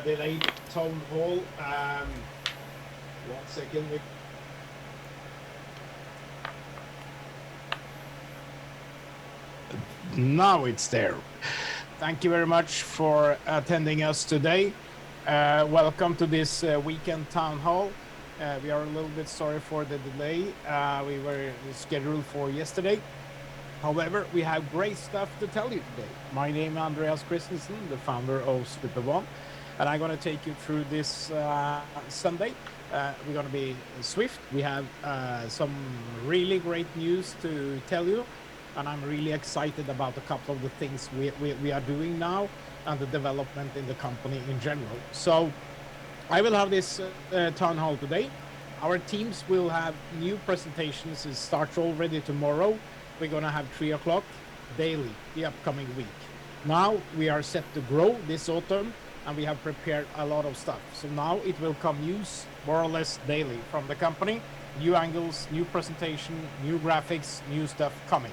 delayed town hall. 1 second. Now it's there. Thank you very much for attending us today. Welcome to this weekend town hall. We are a little bit sorry for the delay. We were scheduled for yesterday. However, we have great stuff to tell you today. My name is Andreas Christensen, the founder of Super One, and I'm going to take you through this Sunday. We're going to be swift. We have some really great news to tell you, and I'm really excited about a couple of the things we are doing now and the development in the company in general. So I will have this town hall today. Our teams will have new presentations. It starts already tomorrow. We're going to have 3 o'clock daily the upcoming week. Now we are set to grow this autumn, and we have prepared a lot of stuff. So now it will come news more or less daily from the company. New angles, new presentation, new graphics, new stuff coming.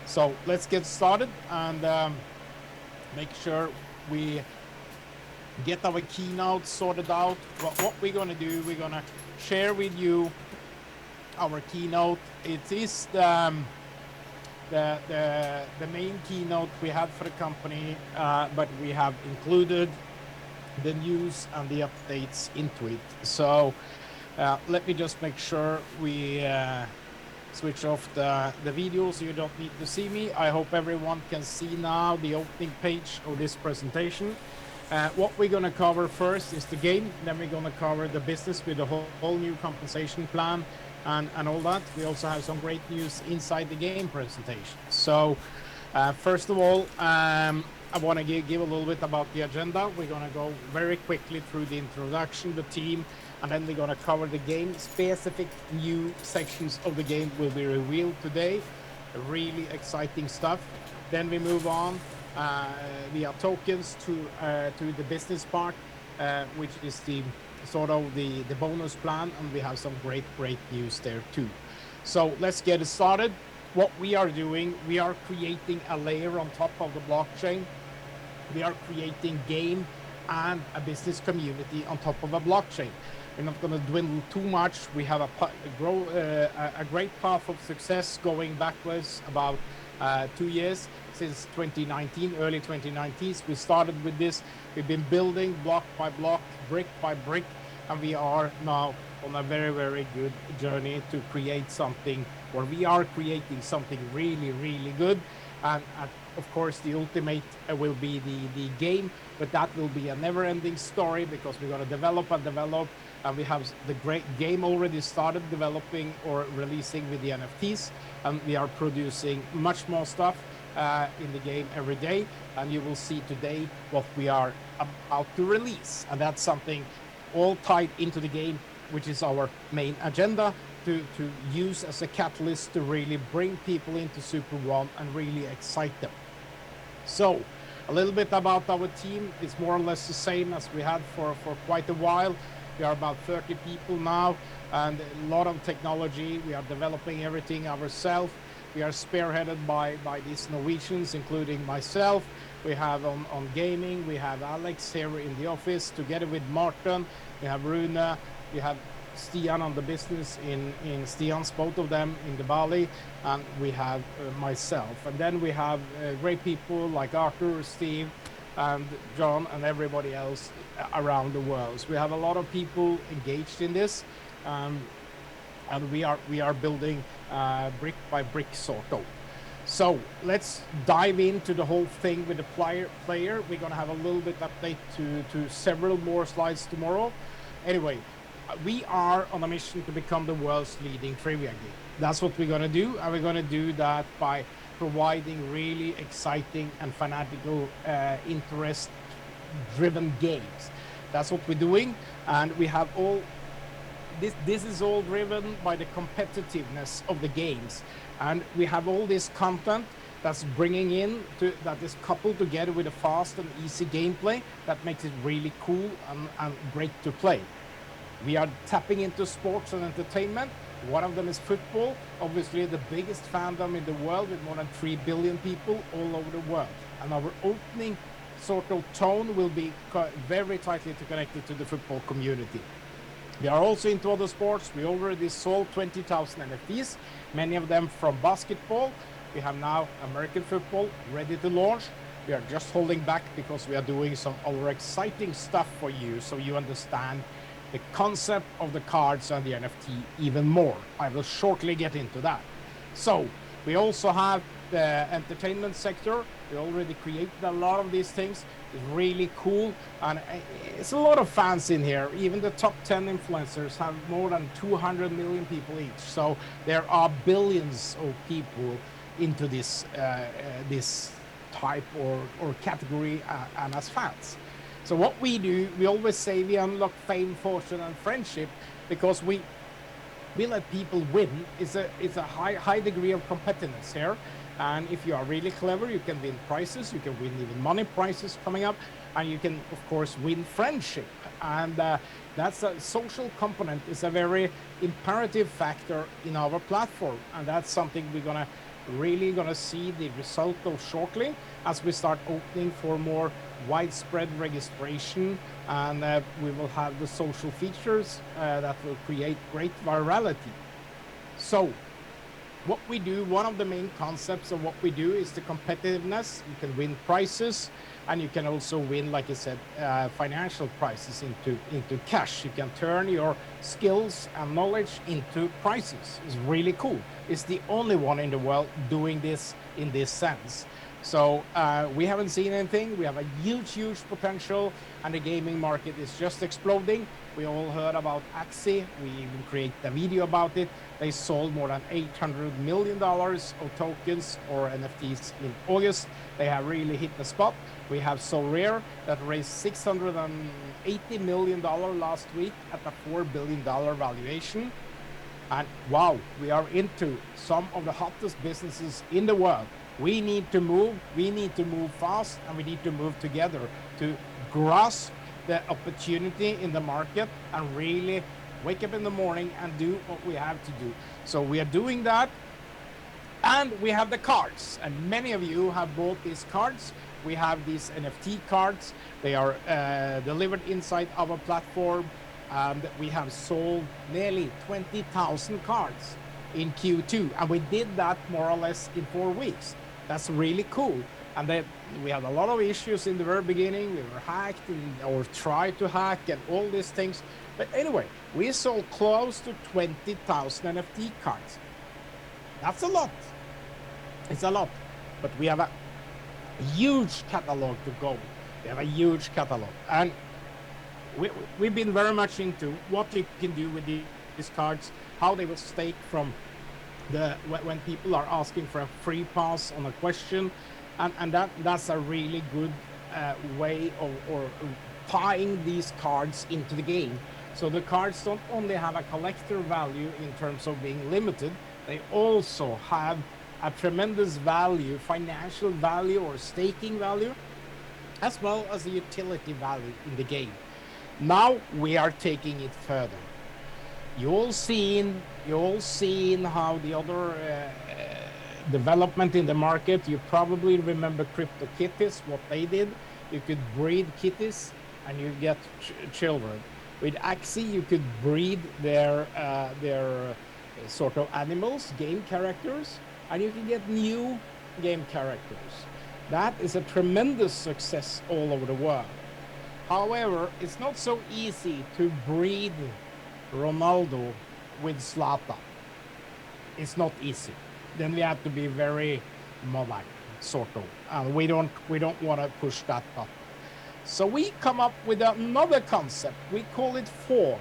So let's get started and make sure we get our keynote sorted out. What we're going to do, we're going to share with you our keynote. It is the main keynote we had for the company, but we have included the news and the updates into it. So let me just make sure we switch off the video so you don't need to see me. I hope everyone can see now the opening page of this presentation. What we're going to cover first is the game, then we're going to cover the business with a whole new compensation plan and all that. We also have some great news inside the game presentation. So first of all, I want to give a little bit about the agenda. We're going to go very quickly through the introduction, the team, and then we're going to cover the game. Specific new sections of the game will be revealed today. Really exciting stuff. Then we move on via tokens to the business part, which is the sort of the bonus plan, and we have some great news there too. So let's get it started. What we are doing, we are creating a layer on top of the blockchain. We are creating game and a business community on top of a blockchain. We're not going to dwindle too much. We have a great path of success going backwards about 2 years since 2019, early 2019. We started with this. We've been building block by block, brick by brick, and we are now on a very good journey to create something, or we are creating something really good. And of course, the ultimate will be the game, but that will be a never-ending story because we're going to develop, and we have the great game already started developing or releasing with the NFTs, and we are producing much more stuff in the game every day, and you will see today what we are about to release, and that's something all tied into the game, which is our main agenda to use as a catalyst to really bring people into Super One and really excite them. So a little bit about our team. It's more or less the same as we had for quite a while. We are about 30 people now, and a lot of technology. We are developing everything ourselves. We are spearheaded by these Norwegians, including myself. We have on gaming, we have Alex here in the office together with Martin. We have Rune, we have Stian on the business in Stian's, both of them in the Bali, and we have myself. And then we have great people like Arthur, Steve, and John, and everybody else around the world. So we have a lot of people engaged in this, and we are building brick by brick sort of. So let's dive into the whole thing with the player. We're going to have a little bit update to several more slides tomorrow. Anyway, we are on a mission to become the world's leading trivia game. That's what we're going to do, and we're going to do that by providing really exciting and fanatical, interest-driven games. That's what we're doing, and we have all this is all driven by the competitiveness of the games, and we have all this content that's bringing in that is coupled together with a fast and easy gameplay that makes it really cool and great to play. We are tapping into sports and entertainment. One of them is football, obviously the biggest fandom in the world with more than 3 billion people all over the world. And our opening sort of tone will be very tightly connected to the football community. We are also into other sports. We already sold 20,000 NFTs, many of them from basketball. We have now American football ready to launch. We are just holding back because we are doing some other exciting stuff for you, so you understand the concept of the cards and the NFT even more. I will shortly get into that. So we also have the entertainment sector. We already created a lot of these things. It's really cool, and it's a lot of fans in here. Even the top 10 influencers have more than 200 million people each. So there are billions of people into this this type or category and as fans. So what we do, we always say we unlock fame, fortune, and friendship because we let people win. It's a high degree of competitiveness here. And if you are really clever, you can win prizes, you can win even money prizes coming up, and you can, of course, win friendship. And that's a social component is a very imperative factor in our platform. And that's something we're really gonna see the result of shortly as we start opening for more widespread registration, and we will have the social features that will create great virality. So what we do, one of the main concepts of what we do is the competitiveness. You can win prizes, and you can also win, like I said, financial prizes into cash. You can turn your skills and knowledge into prizes. It's really cool. It's the only one in the world doing this in this sense. So we haven't seen anything. We have a huge potential, and the gaming market is just exploding. We all heard about Axie. We even created a video about it. They sold more than $800 million of tokens or NFTs in August. They have really hit the spot. We have SoRare that raised $680 million last week at a $4 billion valuation. And wow, we are into some of the hottest businesses in the world. We need to move fast, and we need to move together to grasp the opportunity in the market and really wake up in the morning and do what we have to do. So we are doing that, and we have the cards, and many of you have bought these cards. We have these NFT cards. They are delivered inside our platform, and we have sold nearly 20,000 cards in Q2, and we did that more or less in 4 weeks. That's really cool. And then we had a lot of issues in the very beginning. We were hacked or tried to hack and all these things. But anyway, we sold close to 20,000 NFT cards. That's a lot. It's a lot. But we have a huge catalog to go. We have a huge catalog. And we've been very much into what you can do with these cards, how they will stake from when people are asking for a free pass on a question, and that's a really good way of tying these cards into the game. So the cards don't only have a collector value in terms of being limited, they also have a tremendous value, financial value or staking value, as well as a utility value in the game. Now we are taking it further. You all seen how the other development in the market. You probably remember CryptoKitties, what they did. You could breed kitties and you get children. With Axie, you could breed their sort of animals, game characters, and you can get new game characters. That is a tremendous success all over the world. However, it's not so easy to breed Ronaldo with Zlatan. It's not easy. Then we have to be very modern, sort of. And we don't want to push that button. So we come up with another concept. We call it Forge.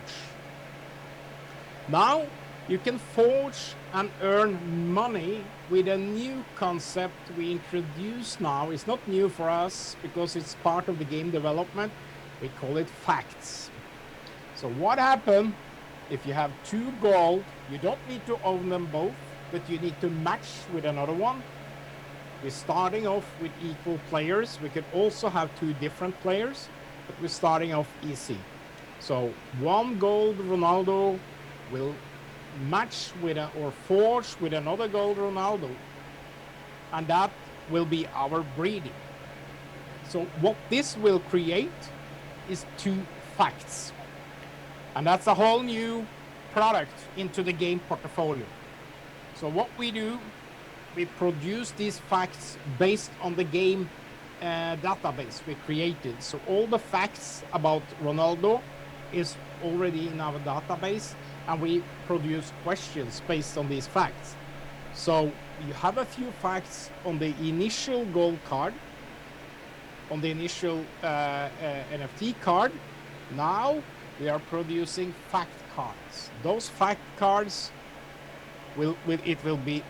Now you can forge and earn money with a new concept we introduce now. It's not new for us because it's part of the game development. We call it facts. So what happened if you have 2 gold? You don't need to own them both, but you need to match with another one. We're starting off with equal players. We could also have 2 different players, but we're starting off easy. So 1 gold Ronaldo will match with or forge with another gold Ronaldo, and that will be our breeding. So what this will create is 2 facts. And that's a whole new product into the game portfolio. So what we do, we produce these facts based on the game database we created. So all the facts about Ronaldo is already in our database, and we produce questions based on these facts. So you have a few facts on the initial gold card, on the initial NFT card. Now we are producing fact cards. Those fact cards will be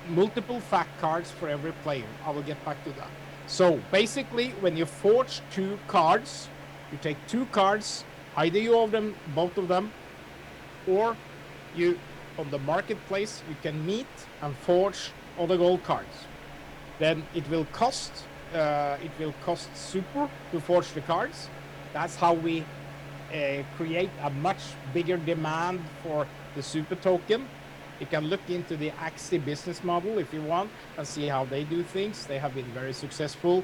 multiple fact cards for every player. I will get back to that. So basically, when you forge 2 cards, you take 2 cards, either you own them, both of them, or you, on the marketplace, you can meet and forge all the gold cards. Then it will cost super to forge the cards. That's how we create a much bigger demand for the super token. You can look into the Axie business model if you want and see how they do things. They have been very successful,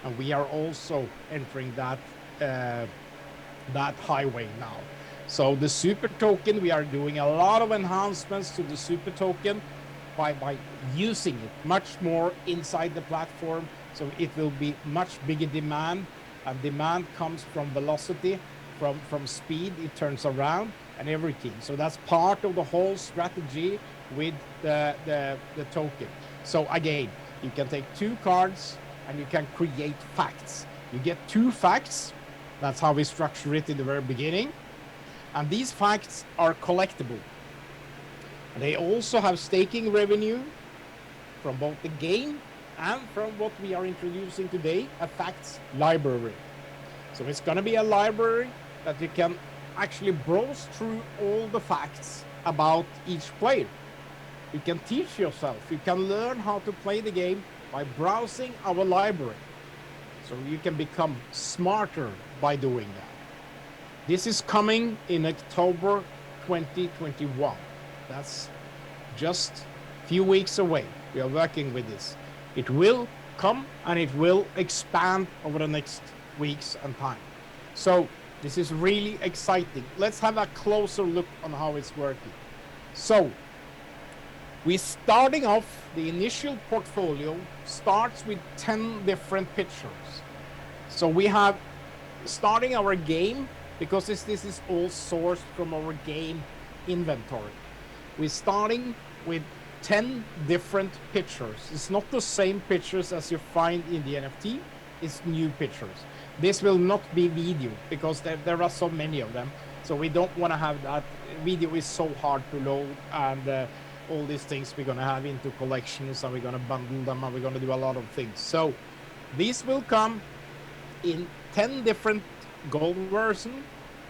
and we are also entering that highway now. So the super token, we are doing a lot of enhancements to the super token by using it much more inside the platform. So it will be much bigger demand, and demand comes from velocity, from speed, it turns around, and everything. So that's part of the whole strategy with the token. So again, you can take 2 cards and you can create facts. You get 2 facts. That's how we structure it in the very beginning. And these facts are collectible. They also have staking revenue from both the game and from what we are introducing today, a facts library. So it's going to be a library that you can actually browse through all the facts about each player. You can teach yourself, you can learn how to play the game by browsing our library. So you can become smarter by doing that. This is coming in October 2021. That's just a few weeks away. We are working with this. It will come and it will expand over the next weeks and time. So this is really exciting. Let's have a closer look on how it's working. So we're starting off, the initial portfolio starts with 10 different pictures. So we have starting our game, because this is all sourced from our game inventory. We're starting with 10 different pictures. It's not the same pictures as you find in the NFT, it's new pictures. This will not be video because there are so many of them. So we don't want to have that. Video is so hard to load, and all these things we're going to have into collections, and we're going to bundle them, and we're going to do a lot of things. So these will come in 10 different gold version,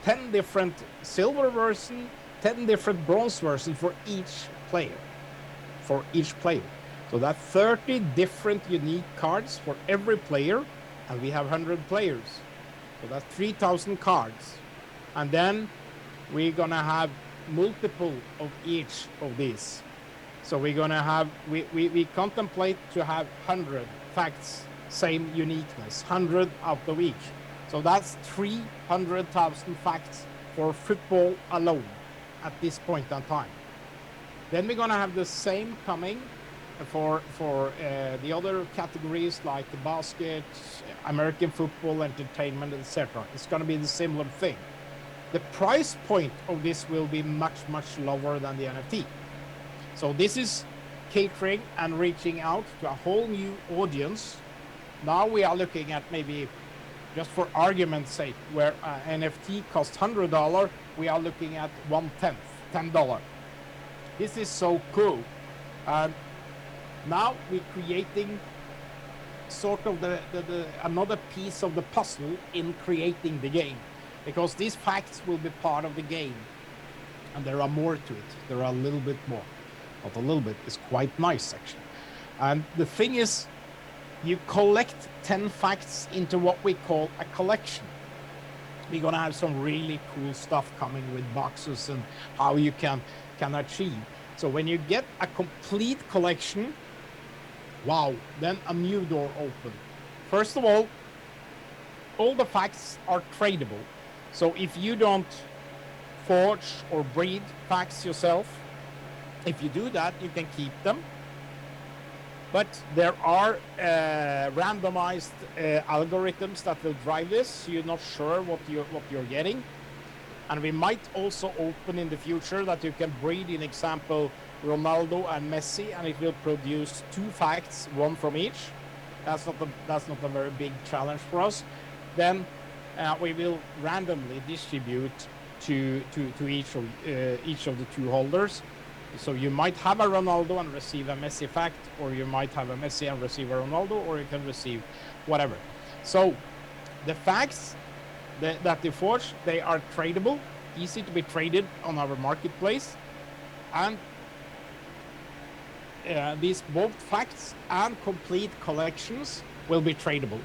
10 different silver version, 10 different bronze version for each player. So that's 30 different unique cards for every player, and we have 100 players. So that's 3,000 cards. And then we're gonna have multiple of each of these. So we're gonna have, we contemplate to have 100 facts, same uniqueness, 100 out of each. So that's 300,000 facts for football alone at this point in time. Then we're gonna have the same coming for the other categories like the basket, American football, entertainment, etc. It's gonna be the similar thing. The price point of this will be much, much lower than the NFT. So this is catering and reaching out to a whole new audience. Now we are looking at maybe, just for argument's sake, where NFT costs $100, we are looking at $1/10, $10. This is so cool. Now we're creating sort of the another piece of the puzzle in creating the game, because these facts will be part of the game, and there are more to it. There are a little bit more, but a little bit is quite nice actually. And the thing is, you collect 10 facts into what we call a collection. We're gonna have some really cool stuff coming with boxes and how you can achieve. So when you get a complete collection, wow, then a new door open First of all the facts are tradable. So if you don't forge or breed facts yourself, if you do that, you can keep them. But there are randomized algorithms that will drive this, so you're not sure what you're getting. And we might also open in the future that you can breed, in example, Ronaldo and Messi, and it will produce 2 facts, 1 from each. That's not a very big challenge for us. Then we will randomly distribute to each of the 2 holders. So you might have a Ronaldo and receive a Messi fact, or you might have a Messi and receive a Ronaldo, or you can receive whatever. So the facts that they forge, they are tradable, easy to be traded on our marketplace. And these both facts and complete collections will be tradable.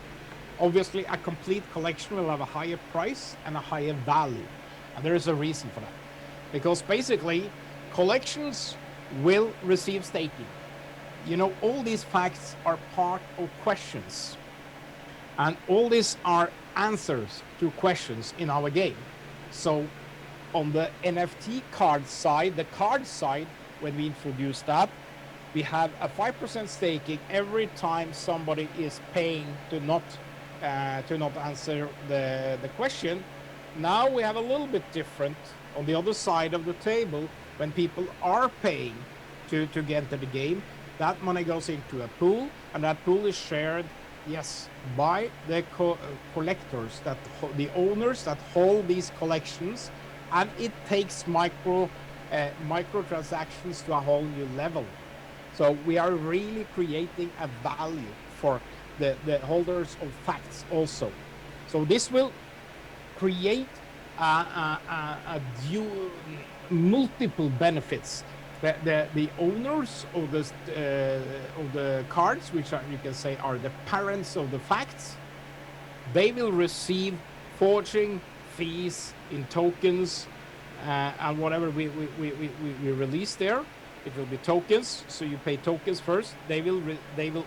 Obviously, a complete collection will have a higher price and a higher value. And there is a reason for that. Because basically, collections will receive staking. You know, all these facts are part of questions. And all these are answers to questions in our game. So on the NFT card side, the card side, when we introduce that, we have a 5% staking every time somebody is paying to not answer the question. Now we have a little bit different on the other side of the table. When people are paying to get into the game, that money goes into a pool, and that pool is shared, yes, by the collectors, the owners that hold these collections, and it takes microtransactions to a whole new level. So we are really creating a value for the holders of facts also. So this will create multiple benefits. The owners of the cards, which you can say are the parents of the facts, they will receive forging fees in tokens and whatever we release there. It will be tokens, so you pay tokens first. They will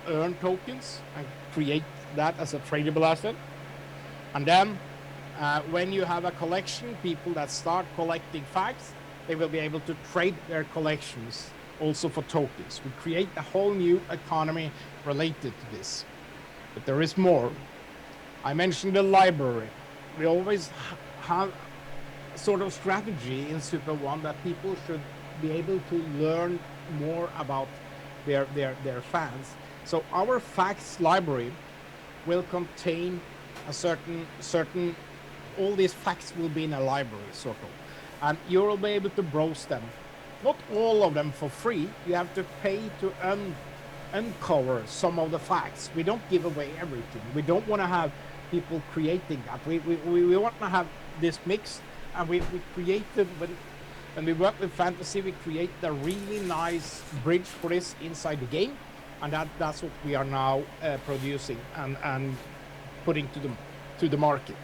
earn tokens and create that as a tradable asset. And then when you have a collection, people that start collecting facts, they will be able to trade their collections also for tokens. We create a whole new economy related to this. But there is more. I mentioned the library. We always have a sort of strategy in Super One that people should be able to learn more about their fans. So our facts library will contain a certain all these facts will be in a library, sort of. And you will be able to browse them. Not all of them for free. You have to pay to uncover some of the facts. We don't give away everything. We don't want to have people creating that. We want to have this mix, and we created, when we work with fantasy, we create a really nice bridge for this inside the game, and that's what we are now producing and putting to the market.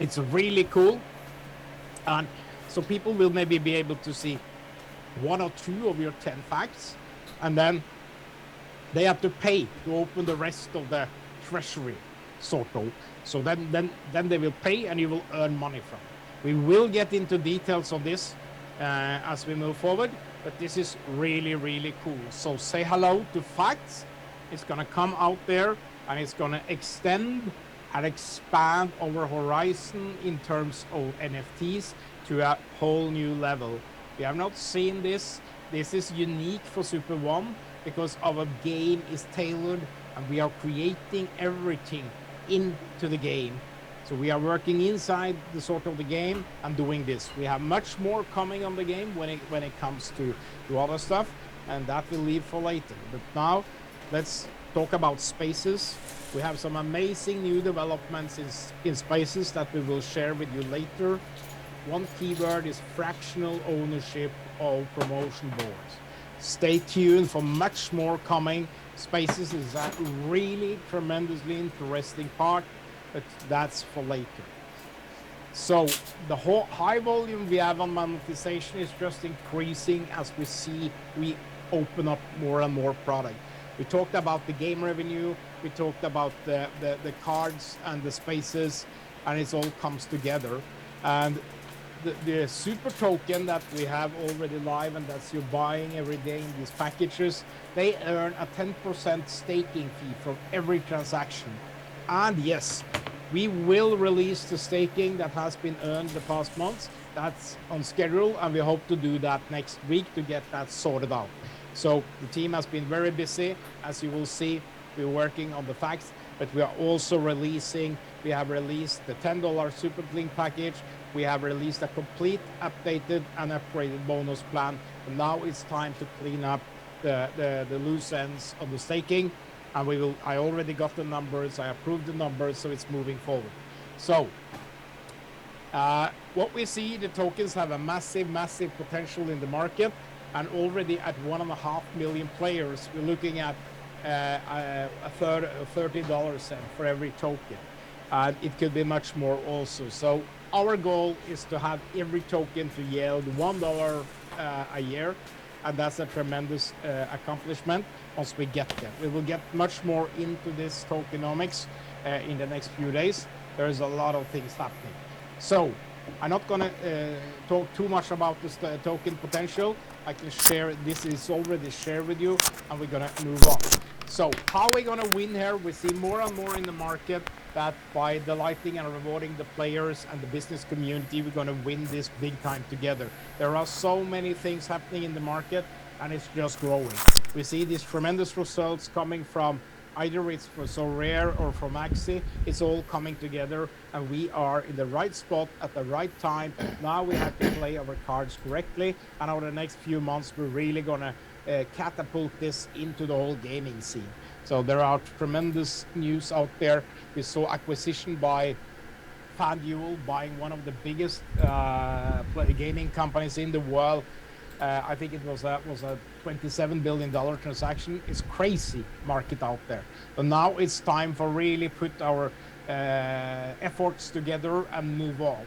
It's really cool, and so people will maybe be able to see 1 or 2 of your 10 facts, and then they have to pay to open the rest of the treasury, sort of. So then they will pay, and you will earn money from it. We will get into details on this as we move forward, but this is really, really cool. So say hello to facts. It's going to come out there, and it's going to extend and expand our horizon in terms of NFTs to a whole new level. We have not seen this. This is unique for Super One because our game is tailored, and we are creating everything into the game. So we are working inside the sort of the game and doing this. We have much more coming on the game when it comes to other stuff, and that will leave for later. But now let's talk about spaces. We have some amazing new developments in spaces that we will share with you later. One keyword is fractional ownership of promotion boards. Stay tuned for much more coming. Spaces is a really tremendously interesting part, but that's for later. So the whole high volume we have on monetization is just increasing as we open up more and more product. We talked about the game revenue, we talked about the cards and the spaces, and it all comes together. And the super token that we have already live and that's you're buying every day in these packages, they earn a 10% staking fee from every transaction. And yes, we will release the staking that has been earned the past months. That's on schedule, and we hope to do that next week to get that sorted out. So the team has been very busy. As you will see, we're working on the facts, but we are also we have released the $10 Super Blink package. We have released a complete, updated and upgraded bonus plan. And now it's time to clean up the loose ends of the staking. And I already got the numbers. I approved the numbers, so it's moving forward. So what we see, the tokens have a massive, massive potential in the market. And already at 1.5 million players, we're looking at $30 for every token. It could be much more also. So our goal is to have every token to yield $1 a year. And that's a tremendous accomplishment once we get there. We will get much more into this tokenomics in the next few days. There's a lot of things happening. So I'm not going to talk too much about this token potential. I can share, this is already shared with you, and we're going to move on. So how are we going to win here? We see more and more in the market that by delighting and rewarding the players and the business community, we're going to win this big time together. There are so many things happening in the market, and it's just growing. We see these tremendous results coming from either it's for So Rare or from Axie. It's all coming together, and we are in the right spot at the right time. Now we have to play our cards correctly, and over the next few months, we're really going to catapult this into the whole gaming scene. So there are tremendous news out there. We saw acquisition by FanDuel buying one of the biggest gaming companies in the world. I think it was a $27 billion transaction. It's crazy market out there. But now it's time for really put our efforts together and move on.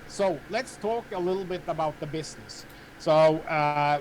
So let's talk a little bit about the business. So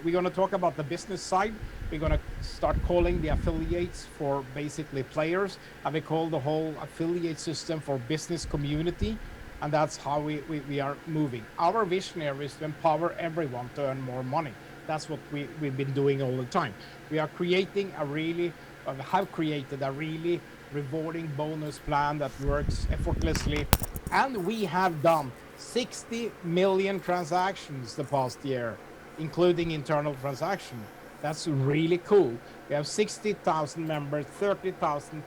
we're going to talk about the business side. We're going to start calling the affiliates for basically players, and we call the whole affiliate system for business community. And that's how we are moving. Our vision here is to empower everyone to earn more money. That's what we've been doing all the time. We are creating have created a really rewarding bonus plan that works effortlessly. And we have done 60 million transactions the past year, including internal transactions. That's really cool. We have 60,000 members, 30,000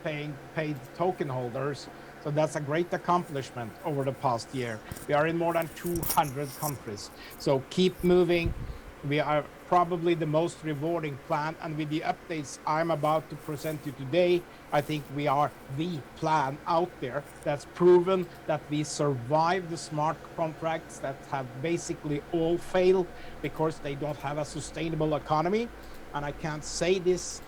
paid token holders. So that's a great accomplishment over the past year. We are in more than 200 countries. So keep moving. We are probably the most rewarding plan. And with the updates I'm about to present you today, I think we are the plan out there that's proven that we survive the smart contracts that have basically all failed because they don't have a sustainable economy. And I can't say this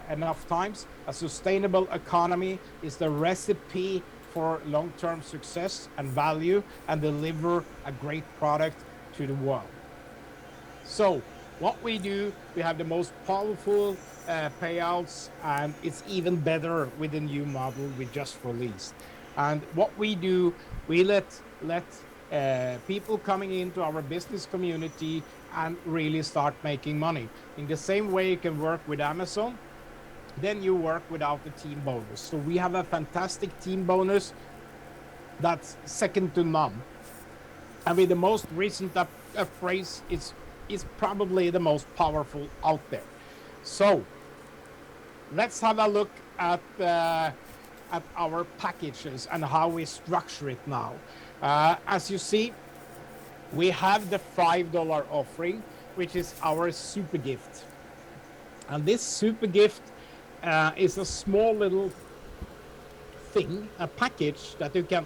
enough times. A sustainable economy is the recipe for long-term success and value and deliver a great product to the world. So what we do, we have the most powerful payouts, and it's even better with the new model we just released. And what we do, we let people coming into our business community and really start making money. In the same way you can work with Amazon, then you work without the team bonus. So we have a fantastic team bonus that's second to none. And with the most recent upgrades, it's probably the most powerful out there. So let's have a look at our packages and how we structure it now. As you see, we have the $5 offering, which is our super gift. And this super gift is a small little thing, a package that you can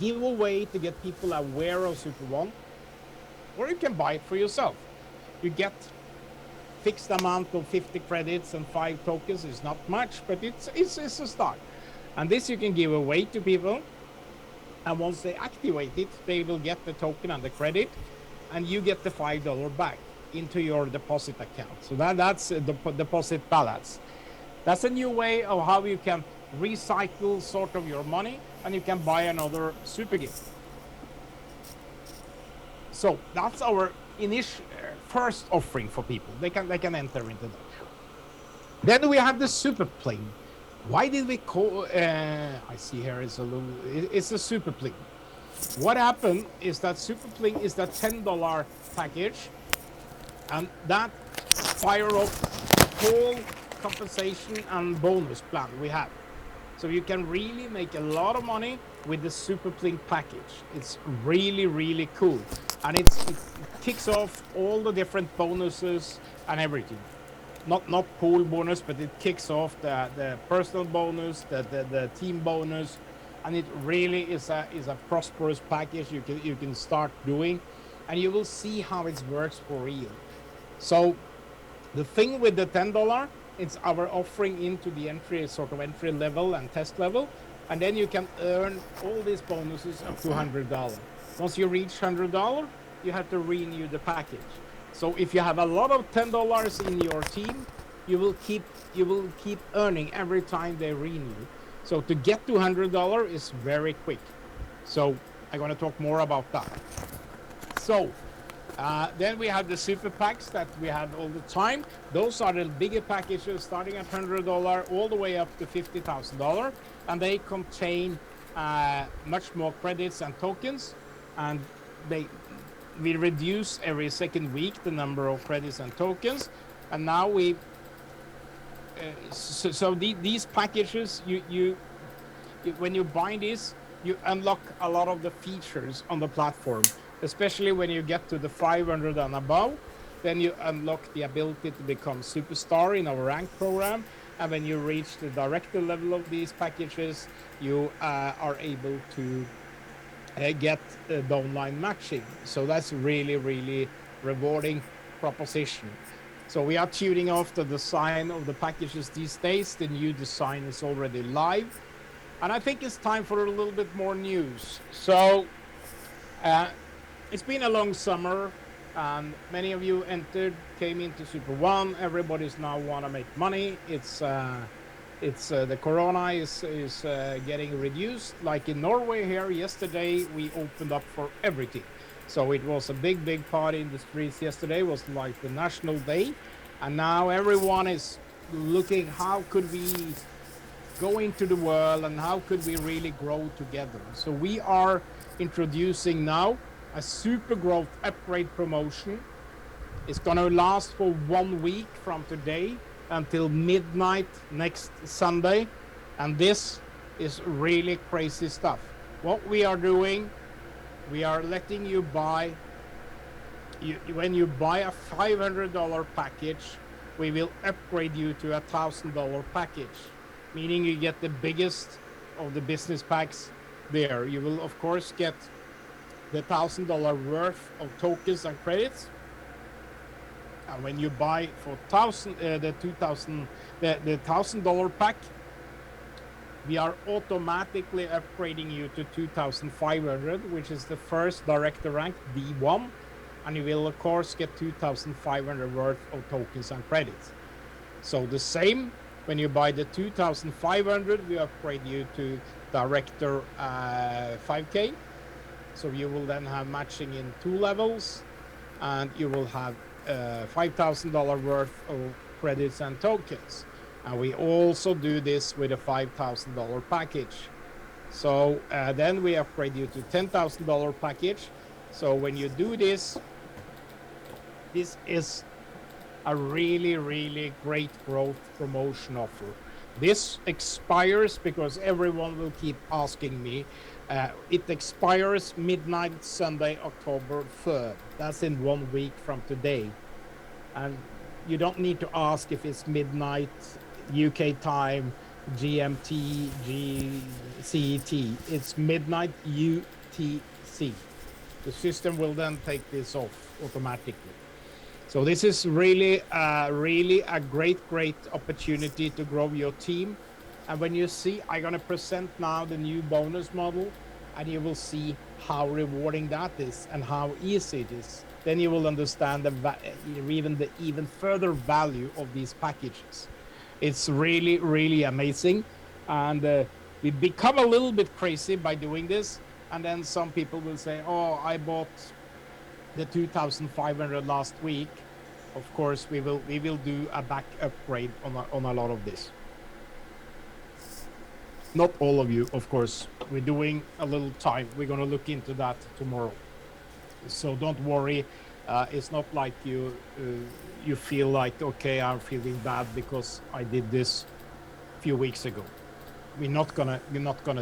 give away to get people aware of Super One, or you can buy it for yourself. You get fixed amount of 50 credits and 5 tokens. It's not much, but it's a start. And this you can give away to people. And once they activate it, they will get the token and the credit, and you get the $5 back into your deposit account. So that's the deposit balance. That's a new way of how you can recycle sort of your money, and you can buy another super gift. So that's our initial first offering for people. They can enter into that. Then we have the super plane. Why did we call? I see here is a little. It's a super plane. What happened is that super plane is that $10 package, and that fire up whole compensation and bonus plan we have. So you can really make a lot of money with the super plink package. It's really, really cool. And it kicks off all the different bonuses and everything. Not pool bonus, but it kicks off the personal bonus, the team bonus, and it really is a prosperous package you can start doing, and you will see how it works for real. So the thing with the $10, it's our offering into the entry level and test level, and then you can earn all these bonuses up to $100. Once you reach $100, you have to renew the package. So if you have a lot of $10 in your team, you will keep earning every time they renew. So to get to $100 is very quick. So I'm going to talk more about that. So then we have the super packs that we have all the time. Those are the bigger packages starting at $100 all the way up to $50,000, and they contain much more credits and tokens, and we reduce every second week the number of credits and tokens, and now these packages, you when you buy this, you unlock a lot of the features on the platform, especially when you get to the 500 and above. Then you unlock the ability to become superstar in our rank program, and when you reach the director level of these packages, you are able to get downline matching. So that's really, really rewarding proposition. So we are tuning off the design of the packages these days. The new design is already live, and I think it's time for a little bit more news. So it's been a long summer, and many of you came into Super One. Everybody's now want to make money. It's the corona is getting reduced. Like in Norway here yesterday, we opened up for everything. So it was a big party in the streets yesterday. It was like the national day, and now everyone is looking how could we go into the world and how could we really grow together. So we are introducing now a super growth upgrade promotion. It's going to last for 1 week from today until midnight next Sunday, and this is really crazy stuff. What we are doing, we are letting you buy, when you buy a $500 package, we will upgrade you to a $1,000 package, meaning you get the biggest of the business packs there. You will of course get the $1,000 worth of tokens and credits. And when you buy for the $1,000 pack, we are automatically upgrading you to 2,500, which is the first director rank D1, and you will of course get 2,500 worth of tokens and credits. So the same, when you buy the 2,500, we upgrade you to director 5K. So you will then have matching in 2 levels, and you will have $5,000 worth of credits and tokens. And we also do this with a $5,000 package. So then we upgrade you to $10,000 package. So when you do this is a really, really great growth promotion offer. This expires because everyone will keep asking me. It expires midnight Sunday, October 3rd. That's in 1 week from today. And you don't need to ask if it's midnight UK time, GMT, CET. It's midnight UTC. The system will then take this off automatically. So this is really a great opportunity to grow your team. And when you see, I'm going to present now the new bonus model, and you will see how rewarding that is and how easy it is. Then you will understand even further value of these packages. It's really, really amazing. And we become a little bit crazy by doing this. And then some people will say, oh, I bought the 2,500 last week. Of course, we will do a back upgrade on a lot of this. Not all of you, of course. We're doing a little time. We're going to look into that tomorrow. So don't worry. It's not like you feel like, okay, I'm feeling bad because I did this a few weeks ago. We're not gonna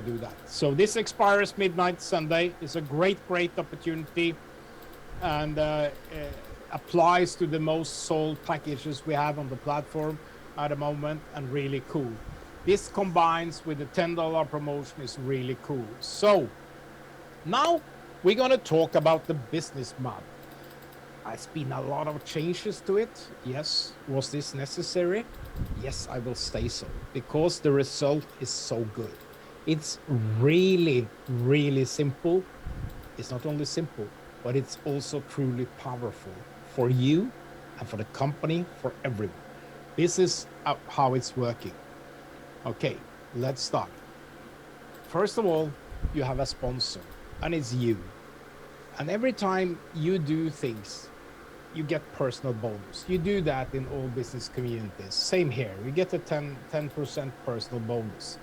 do that. So this expires midnight Sunday. It's a great opportunity, and applies to the most sold packages we have on the platform at the moment, and really cool. This combines with the $10 promotion is really cool. So now we're gonna talk about the business mod. There's been a lot of changes to it. Yes. Was this necessary? Yes, I will say so, because the result is so good. It's really, really simple. It's not only simple, but it's also truly powerful for you and for the company, for everyone. This is how it's working. Okay, let's start. First of all, you have a sponsor, and it's you. And every time you do things, you get personal bonus. You do that in all business communities. Same here. You get a 10% personal bonus.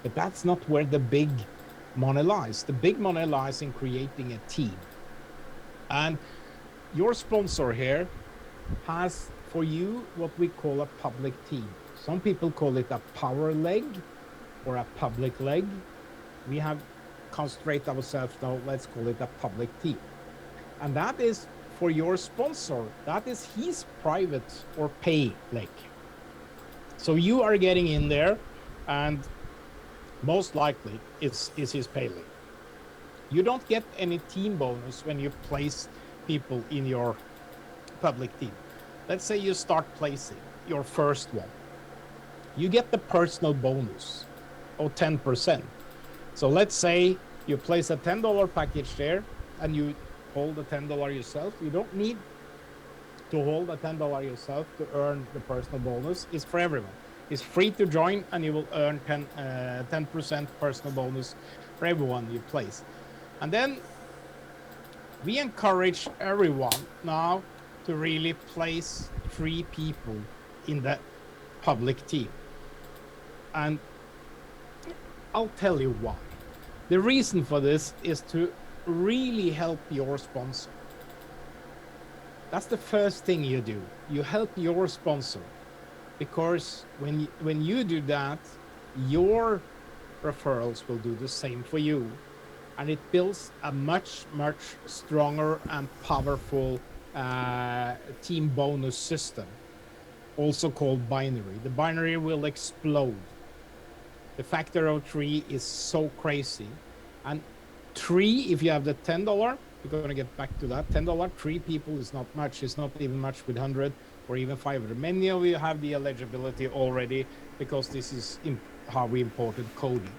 But that's not where the big money lies. The big money lies in creating a team. And your sponsor here has for you what we call a public team. Some people call it a power leg or a public leg. We have concentrated ourselves now, let's call it a public team. And that is for your sponsor, that is his private or pay leg. So you are getting in there, and most likely it's his pay leg. You don't get any team bonus when you place people in your public team. Let's say you start placing your first one. You get the personal bonus of 10%. So let's say you place a $10 package there, and you hold the $10 yourself. You don't need to hold the $10 yourself to earn the personal bonus. It's for everyone. It's free to join, and you will earn 10% personal bonus for everyone you place. And then we encourage everyone now to really place 3 people in the public team. And I'll tell you why. The reason for this is to really help your sponsor. That's the first thing you do. You help your sponsor, because when you do that, your referrals will do the same for you, and it builds a much stronger and powerful team bonus system, also called binary. The binary will explode. The factor of 3 is so crazy, and 3, if you have the $10, we're going to get back to that. $10, 3 people is not much. It's not even much with 100 or even 500. Many of you have the eligibility already, because this is how we imported coding.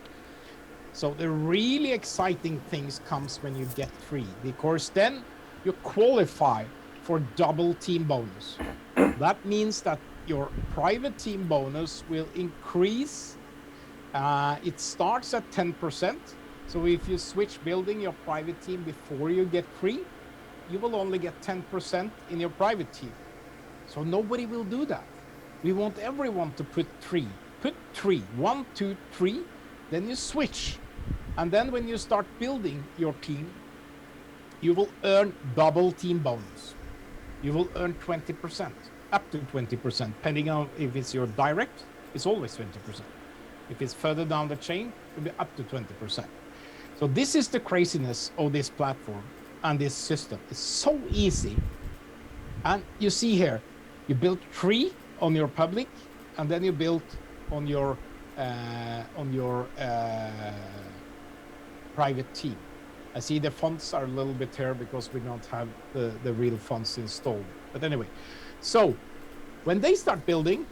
So the really exciting things comes when you get 3, because then you qualify for double team bonus. That means that your private team bonus will increase. It starts at 10%. So if you switch building your private team before you get 3, you will only get 10% in your private team. So nobody will do that. We want everyone to put 3. Put 3, 1, 2, 3, then you switch. And then when you start building your team, you will earn double team bonus. You will earn 20%, up to 20%, depending on if it's your direct, it's always 20%. If it's further down the chain, it will be up to 20%. So this is the craziness of this platform and this system. It's so easy. And you see here, you build 3 on your public, and then you build on your private team. I see the fonts are a little bit here because we don't have the real fonts installed. But anyway, so when they start building,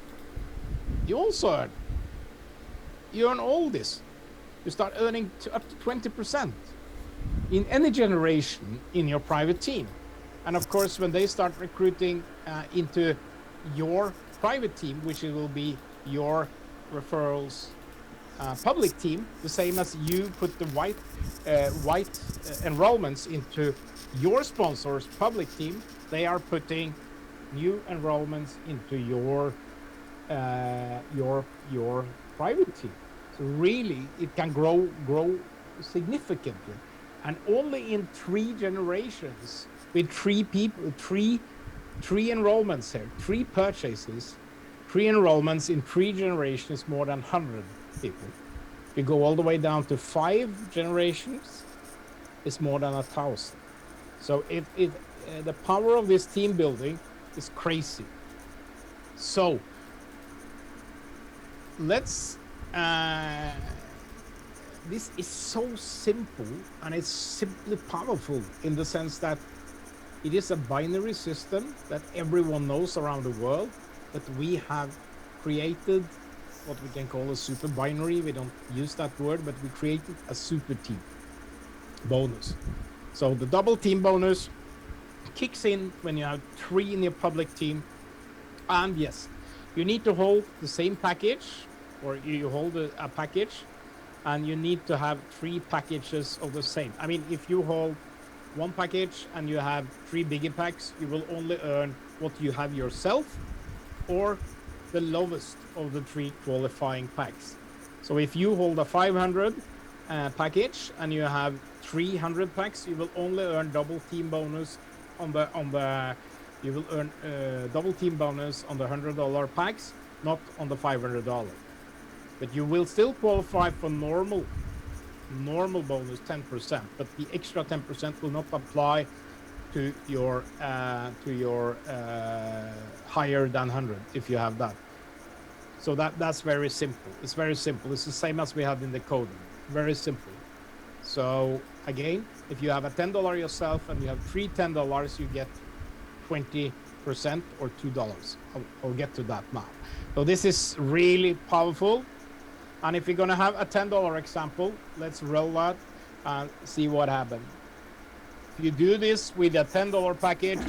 you also earn. You earn all this. You start earning up to 20% in any generation in your private team. And of course, when they start recruiting into your private team, which it will be your referrals public team, the same as you put the white enrollments into your sponsors public team, they are putting new enrollments into your private team. So really, it can grow significantly, and only in 3 generations with 3 people, three enrollments here, 3 purchases, 3 enrollments in 3 generations, more than 100 people. If you go all the way down to 5 generations, it's more than 1,000. So the power of this team building is crazy. So let's this is so simple, and it's simply powerful in the sense that it is a binary system that everyone knows around the world, but we have created what we can call a super binary. We don't use that word, but we created a super team bonus. So the double team bonus kicks in when you have 3 in your public team. And yes, you need to hold the same package, or you hold a package, and you need to have 3 packages of the same. I mean, if you hold 1 package and you have 3 biggie packs, you will only earn what you have yourself or the lowest of the 3 qualifying packs. So if you hold a 500 package and you have 300 packs, you will only earn double team bonus on the you will earn double team bonus on the $100 packs, not on the $500. But you will still qualify for normal bonus 10%, but the extra 10% will not apply to your higher than 100 if you have that. So that's very simple. It's very simple. It's the same as we had in the coding. Very simple. So again, if you have a $10 yourself and you have 3 $10, you get 20% or $2. I'll get to that now. So this is really powerful. And if you're going to have a $10 example, let's roll that and see what happens. If you do this with a $10 package,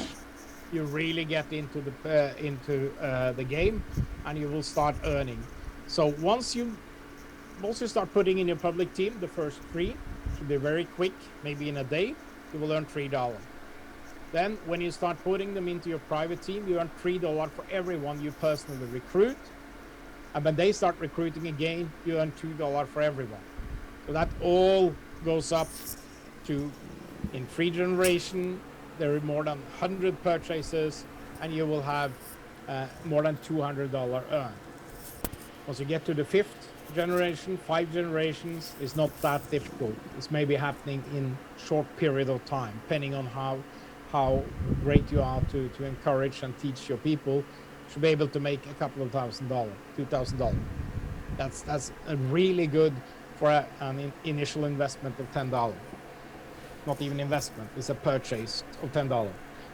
you really get into the game, and you will start earning. So once you start putting in your public team, the first 3 should be very quick, maybe in a day, you will earn $3. Then when you start putting them into your private team, you earn $3 for everyone you personally recruit. And when they start recruiting again, you earn $2 for everyone. So that all goes up to, in 3 generation, there are more than 100 purchases, and you will have more than $200 earned. Once you get to the 5th generation, 5 generations is not that difficult. It's maybe happening in short period of time, depending on how great you are to encourage and teach your people. Should be able to make a couple of $1,000, $2,000. That's a really good for an initial investment of $10. Not even investment, it's a purchase of $10.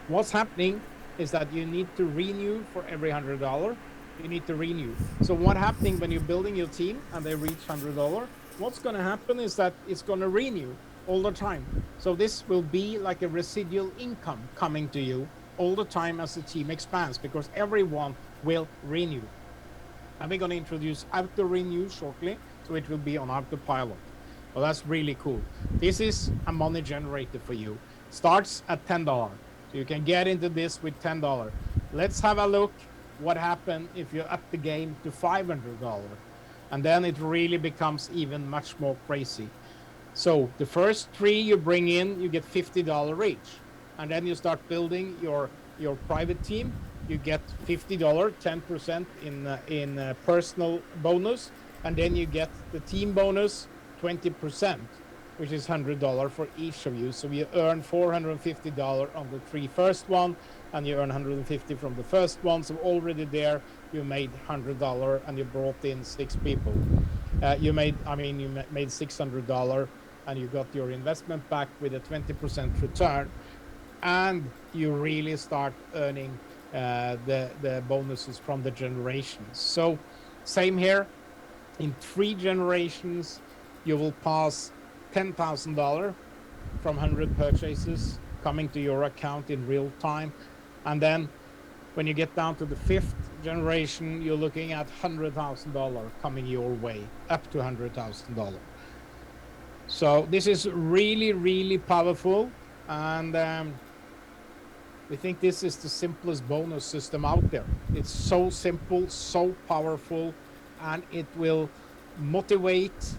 What's happening is that you need to renew for every $100. You need to renew. So what's happening when you're building your team and they reach $100? What's going to happen is that it's going to renew all the time. So this will be like a residual income coming to you all the time as the team expands, because everyone will renew. And we're going to introduce auto renew shortly, so it will be on autopilot. Well, that's really cool. This is a money generator for you. Starts at $10. So you can get into this with $10. Let's have a look what happens if you up the game to $500. And then it really becomes even much more crazy. So the first 3 you bring in, you get $50 each. And then you start building your private team. You get $50, 10% in personal bonus, and then you get the team bonus, 20%, which is $100 for each of you. So you earn $450 on the 3 first one, and you earn $150 from the first one. So already there, you made $100, and you brought in 6 people. You made $600, and you got your investment back with a 20% return. And you really start earning the bonuses from the generations. So same here, in 3 generations, you will pass $10,000 from 100 purchases coming to your account in real time. And then when you get down to the 5th generation, you're looking at $100,000 coming your way, up to $100,000. So this is really, really powerful, and we think this is the simplest bonus system out there. It's so simple, so powerful, and it will motivate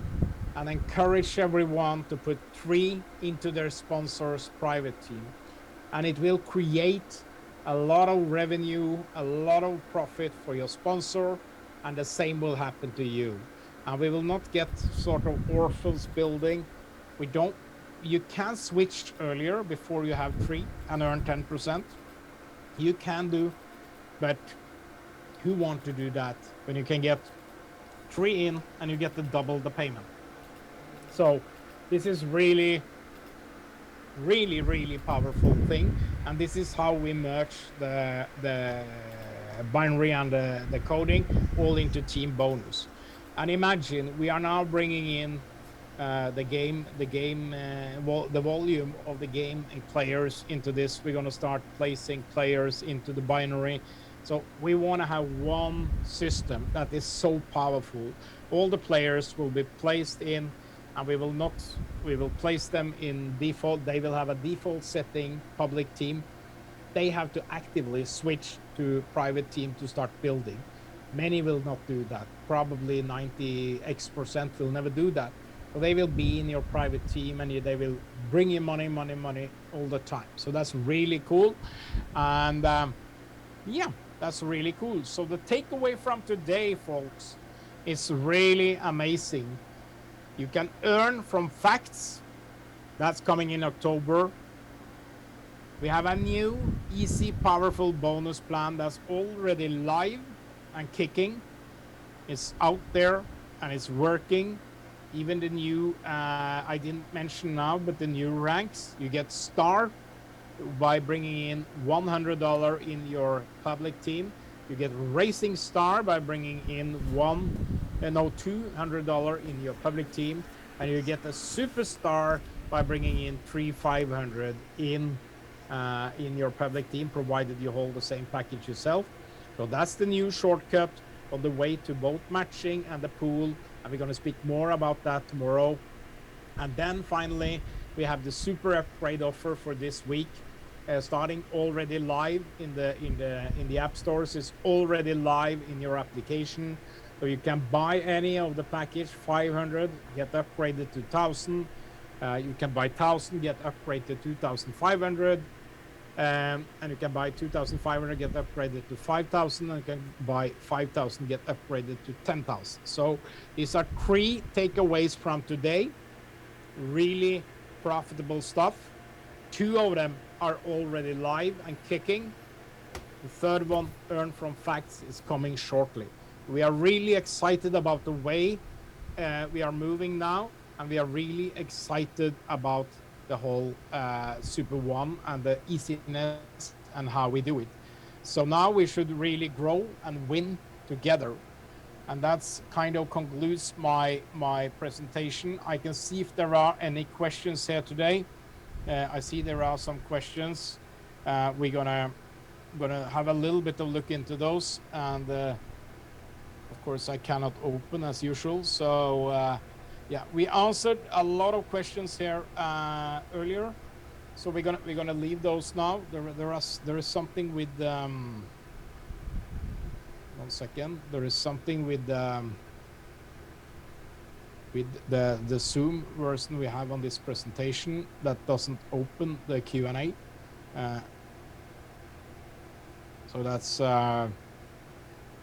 and encourage everyone to put 3 into their sponsor's private team. And it will create a lot of revenue, a lot of profit for your sponsor, and the same will happen to you. And we will not get sort of orphans building. You can switch earlier before you have 3 and earn 10%. You can do, but who want to do that when you can get 3 in and you get double the payment? So this is really, really, really powerful thing, and this is how we merge the binary and the coding all into team bonus. And imagine we are now bringing in the volume of the game and players into this. We're going to start placing players into the binary. So we want to have one system that is so powerful. All the players will be placed in, and we will place them in default. They will have a default setting, public team. They have to actively switch to private team to start building. Many will not do that. Probably 90% will never do that. So they will be in your private team, and they will bring you money all the time. So that's really cool. And yeah, that's really cool. So the takeaway from today, folks, is really amazing. You can earn from facts. That's coming in October. We have a new, easy, powerful bonus plan that's already live and kicking. It's out there and it's working. Even the new, I didn't mention now, but the new ranks, you get star by bringing in $100 in your public team. You get racing star by bringing in $200 in your public team, and you get a superstar by bringing in $3,500 in your public team, provided you hold the same package yourself. So that's the new shortcut on the way to both matching and the pool, and we're going to speak more about that tomorrow. And then finally, we have the super upgrade offer for this week, starting already live in the app stores. It's already live in your application, so you can buy any of the package. 500 get upgraded to 1,000. You can buy 1,000, get upgraded to 2,500. And you can buy 2,500, get upgraded to 5,000, and you can buy 5,000, get upgraded to 10,000. So these are 3 takeaways from today. Really profitable stuff. 2 of them are already live and kicking. The third one, earn from facts, is coming shortly. We are really excited about the way we are moving now, and we are really excited about the whole Super One and the easiness and how we do it. So now we should really grow and win together. And that's kind of concludes my presentation. I can see if there are any questions here today. I see there are some questions. We're gonna have a little bit of look into those, and of course I cannot open as usual. So yeah, we answered a lot of questions here earlier, so we're gonna leave those now. There is something with 1 second. There is something with the Zoom version we have on this presentation that doesn't open the Q&A. So that's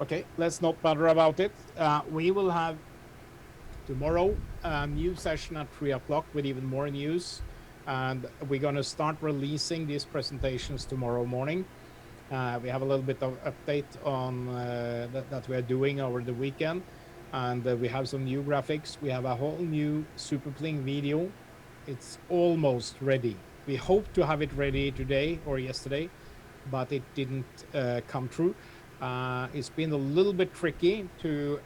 okay. Let's not bother about it. We will have tomorrow a new session at 3 o'clock with even more news, and we're going to start releasing these presentations tomorrow morning. We have a little bit of update on that we are doing over the weekend, and we have some new graphics. We have a whole new Super Pling video. It's almost ready. We hope to have it ready today or yesterday, but it didn't come true. It's been a little bit tricky to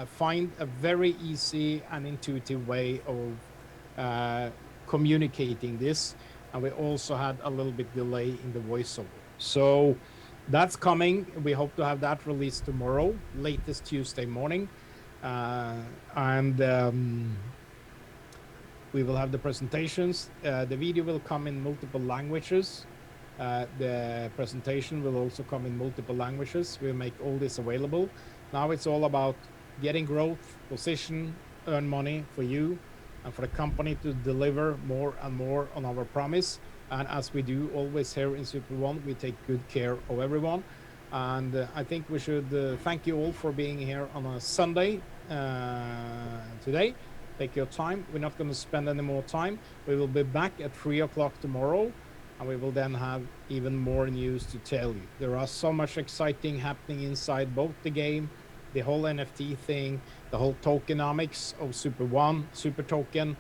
find a very easy and intuitive way of communicating this, and we also had a little bit delay in the voiceover. So that's coming. We hope to have that released tomorrow, latest Tuesday morning. And we will have the presentations. The video will come in multiple languages. The presentation will also come in multiple languages. We'll make all this available. Now it's all about getting growth, position, earn money for you and for the company to deliver more and more on our promise. And as we do always here in Super One, we take good care of everyone. And I think we should thank you all for being here on a Sunday today. Take your time. We're not going to spend any more time. We will be back at 3 o'clock tomorrow, and we will then have even more news to tell you. There are so much exciting happening inside both the game, the whole NFT thing, the whole tokenomics of Super One, Super Token,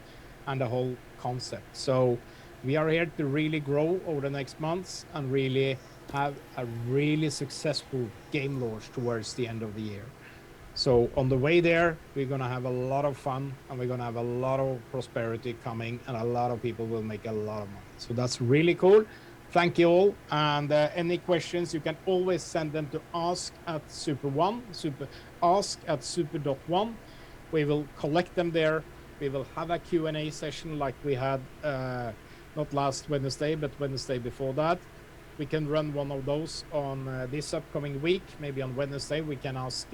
and the whole concept. So we are here to really grow over the next months and really have a really successful game launch towards the end of the year. So on the way there, we're going to have a lot of fun, and we're going to have a lot of prosperity coming, and a lot of people will make a lot of money. So that's really cool. Thank you all. And any questions, you can always send them to ask@super1, ask@super.one. We will collect them there. We will have a Q&A session like we had not last Wednesday, but Wednesday before that. We can run one of those on this upcoming week. Maybe on Wednesday we can ask,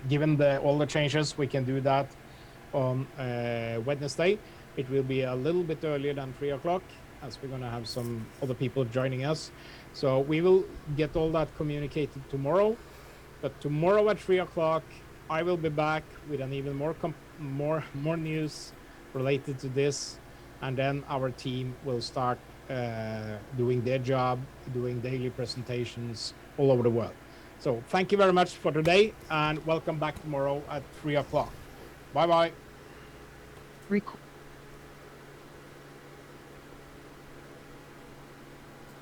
given all the changes, we can do that on Wednesday. It will be a little bit earlier than 3 o'clock, as we're going to have some other people joining us. So we will get all that communicated tomorrow. But tomorrow at 3 o'clock, I will be back with an even more news related to this, and then our team will start doing their job, doing daily presentations all over the world. So thank you very much for today, and welcome back tomorrow at 3 o'clock. Bye-bye.